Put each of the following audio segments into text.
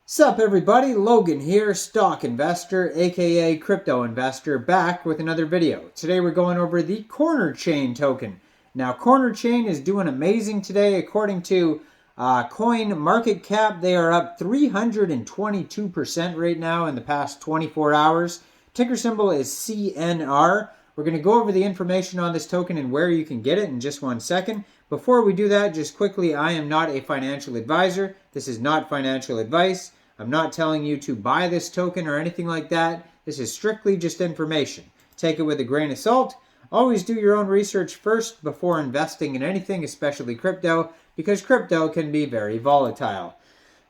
Sup everybody, Logan here, stock investor, aka crypto investor, back with another video. Today we're going over the Cornerchain token. Now Cornerchain is doing amazing today. According to CoinMarketCap, they are up 322% right now in the past 24 hours. Ticker symbol is CNR. We're going to go over the information on this token and where you can get it in just 1 second. Before we do that, just quickly, I am not a financial advisor. This is not financial advice. I'm not telling you to buy this token or anything like that. This is strictly just information. Take it with a grain of salt. Always do your own research first before investing in anything, especially crypto, because crypto can be very volatile.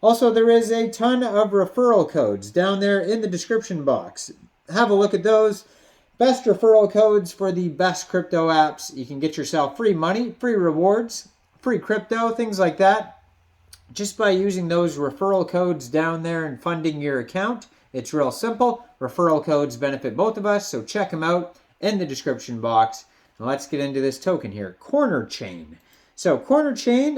Also, there is a ton of referral codes down there in the description box. Have a look at those. Best referral codes for the best crypto apps. You can get yourself free money, free rewards, free crypto, things like that. Just by using those referral codes down there and funding your account. It's real simple. Referral codes benefit both of us, so check them out in the description box. Now let's get into this token here, Cornerchain. So Cornerchain,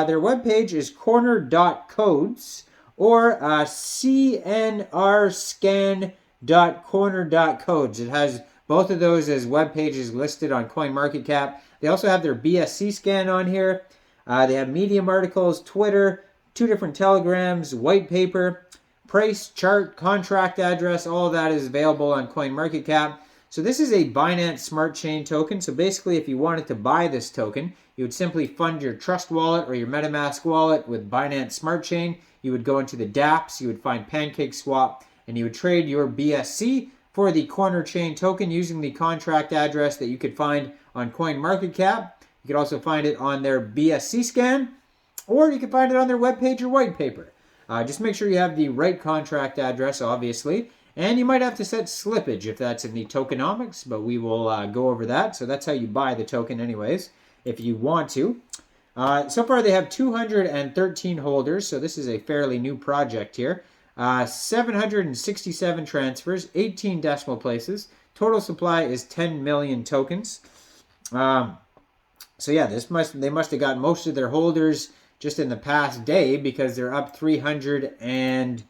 their webpage is corner.codes or cnrscan.corner.codes. It has both of those as web pages listed on CoinMarketCap. They also have their BSC scan on here. They have Medium articles, Twitter, 2 different telegrams, white paper, price, chart, contract address. All of that is available on CoinMarketCap. So this is a Binance Smart Chain token. So basically, if you wanted to buy this token, you would simply fund your Trust wallet or your MetaMask wallet with Binance Smart Chain. You would go into the dApps, you would find PancakeSwap, and you would trade your BSC for the Cornerchain token using the contract address that you could find on CoinMarketCap. You can also find it on their BSC scan, or you can find it on their webpage or white paper. Just make sure you have the right contract address, obviously, and you might have to set slippage if that's in the tokenomics, but we will go over that. So that's how you buy the token anyways, if you want to. So far they have 213 holders, so this is a fairly new project here. 767 transfers, 18 decimal places. Total supply is 10 million tokens. So yeah, they must have got most of their holders just in the past day because they're up 322%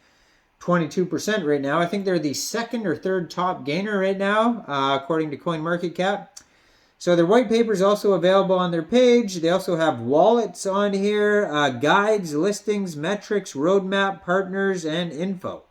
right now. I think they're the second or third top gainer right now, according to CoinMarketCap. So their white paper is also available on their page. They also have wallets on here, guides, listings, metrics, roadmap, partners, and info.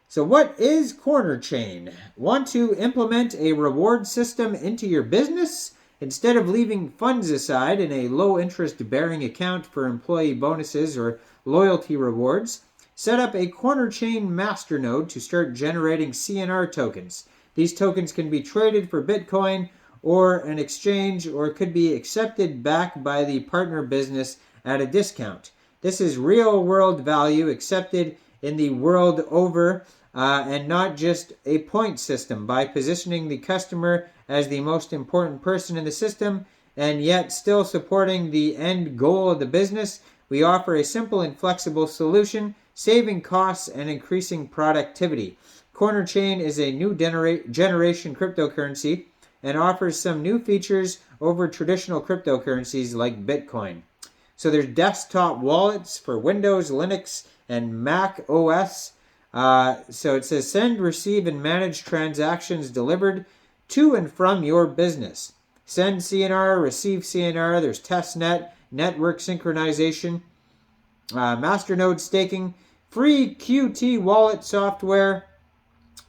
So what is Cornerchain? Want to implement a reward system into your business? Instead of leaving funds aside in a low-interest bearing account for employee bonuses or loyalty rewards, set up a Cornerchain masternode to start generating CNR tokens. These tokens can be traded for Bitcoin or an exchange, or could be accepted back by the partner business at a discount. This is real-world value accepted in the world over, and not just a point system. By positioning the customer as the most important person in the system and yet still supporting the end goal of the business, we offer a simple and flexible solution, saving costs and increasing productivity. Cornerchain is a new generation cryptocurrency and offers some new features over traditional cryptocurrencies like Bitcoin. So there's desktop wallets for Windows, Linux, and Mac OS. So it says send, receive, and manage transactions delivered to and from your business. Send CNR, receive CNR. There's testnet, network synchronization, masternode staking, free Qt wallet software,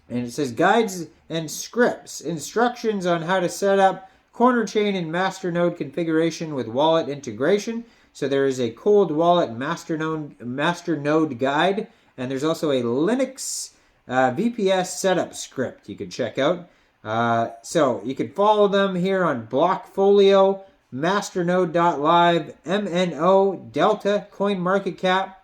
and it says guides and scripts, instructions on how to set up Cornerchain and masternode configuration with wallet integration. So there is a cold wallet masternode guide, and there's also a Linux VPS setup script you could check out. So you can follow them here on Blockfolio, Masternode.live, MNO, Delta, CoinMarketCap.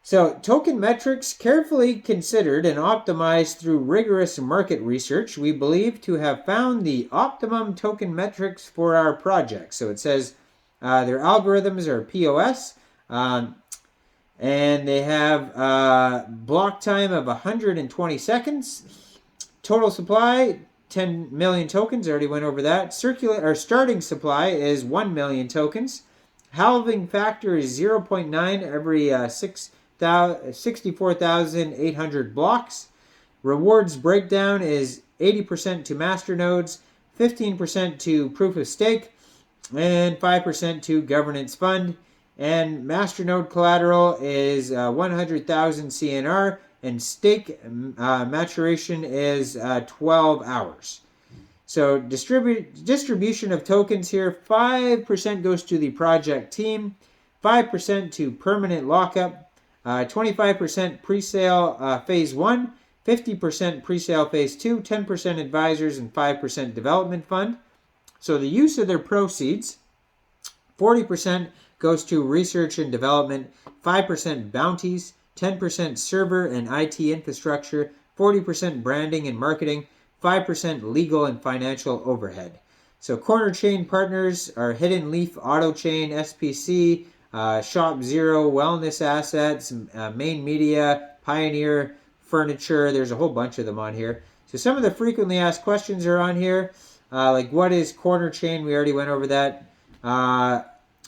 So token metrics carefully considered and optimized through rigorous market research, we believe to have found the optimum token metrics for our project. So it says their algorithms are POS, and they have block time of 120 seconds. Total supply, 10 million tokens. I already went over that. Starting supply is 1 million tokens. Halving factor is 0.9 every 6 64,800 blocks. Rewards breakdown is 80% to masternodes, 15% to proof of stake, and 5% to governance fund. And masternode collateral is 100,000 CNR, and stake maturation is 12 hours. So distribution of tokens here, 5% goes to the project team, 5% to permanent lockup, 25% pre-sale phase 1, 50% pre-sale phase 2, 10% advisors, and 5% development fund. So the use of their proceeds, 40% goes to research and development, 5% bounties, 10% server and IT infrastructure, 40% branding and marketing, 5% legal and financial overhead. So Cornerchain partners are Hidden Leaf Auto Chain, SPC, Shop Zero, Wellness Assets, Main Media, Pioneer Furniture. There's a whole bunch of them on here. So some of the frequently asked questions are on here. Like what is Cornerchain? We already went over that.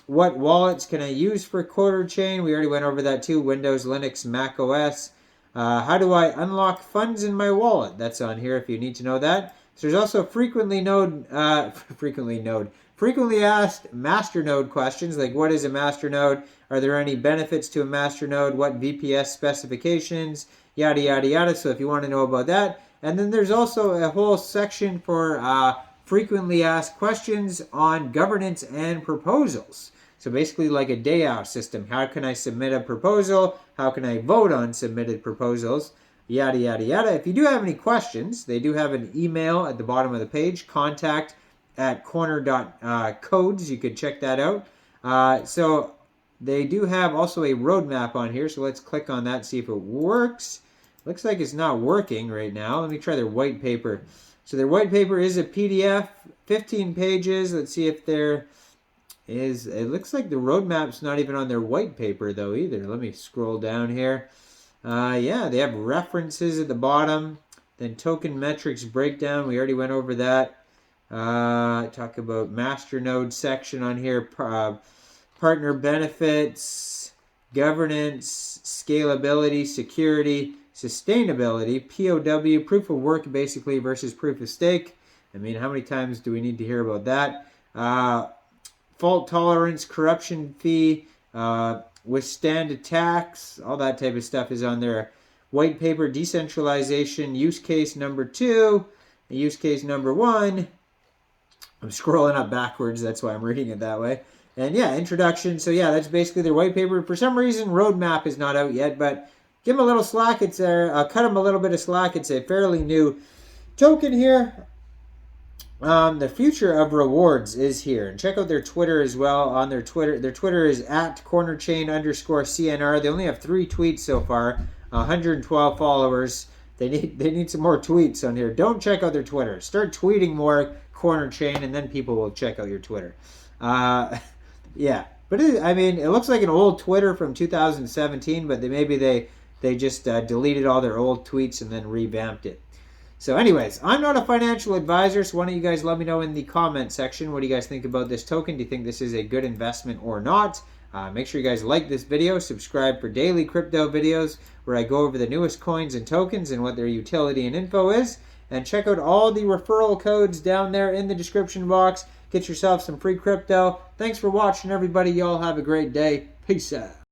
What wallets can I use for Cornerchain? We already went over that too. Windows, Linux, Mac OS. How do I unlock funds in my wallet? That's on here if you need to know that. So there's also frequently asked masternode questions, like what is a masternode? Are there any benefits to a masternode? What VPS specifications? Yada, yada, yada. So if you want to know about that. And then there's also a whole section for frequently asked questions on governance and proposals. So basically like a DAO system. How can I submit a proposal? How can I vote on submitted proposals? Yada, yada, yada. If you do have any questions, they do have an email at the bottom of the page, contact@corner.codes. You could check that out. So they do have also a roadmap on here. So let's click on that, see if it works. Looks like it's not working right now. Let me try their white paper. So their white paper is a PDF, 15 pages. Let's see if there is, it looks like the roadmap's not even on their white paper though either. Let me scroll down here. Yeah, they have references at the bottom. Then token metrics breakdown. We already went over that. Talk about masternode section on here. Partner benefits, governance, scalability, security, sustainability, POW, proof of work basically versus proof of stake. I mean, how many times do we need to hear about that? Fault tolerance, corruption fee, withstand attacks, all that type of stuff is on their white paper. Decentralization, use case number 2, use case number 1. I'm scrolling up backwards, that's why I'm reading it that way. And yeah, introduction. So yeah, that's basically their white paper. For some reason, roadmap is not out yet, but give them a little slack. It's cut them a little bit of slack. It's a fairly new token here. The future of rewards is here. And check out their Twitter as well. On their Twitter is @Cornerchain_CNR. They only have 3 tweets so far, 112 followers. They need some more tweets on here. Don't check out their Twitter. Start tweeting more Cornerchain, and then people will check out your Twitter. Yeah, but I mean, it looks like an old Twitter from 2017, but maybe they just deleted all their old tweets and then revamped it. So anyways, I'm not a financial advisor, so why don't you guys let me know in the comment section, what do you guys think about this token? Do you think this is a good investment or not? Make sure you guys like this video, subscribe for daily crypto videos where I go over the newest coins and tokens and what their utility and info is. And check out all the referral codes down there in the description box. Get yourself some free crypto. Thanks for watching, everybody. Y'all have a great day. Peace out.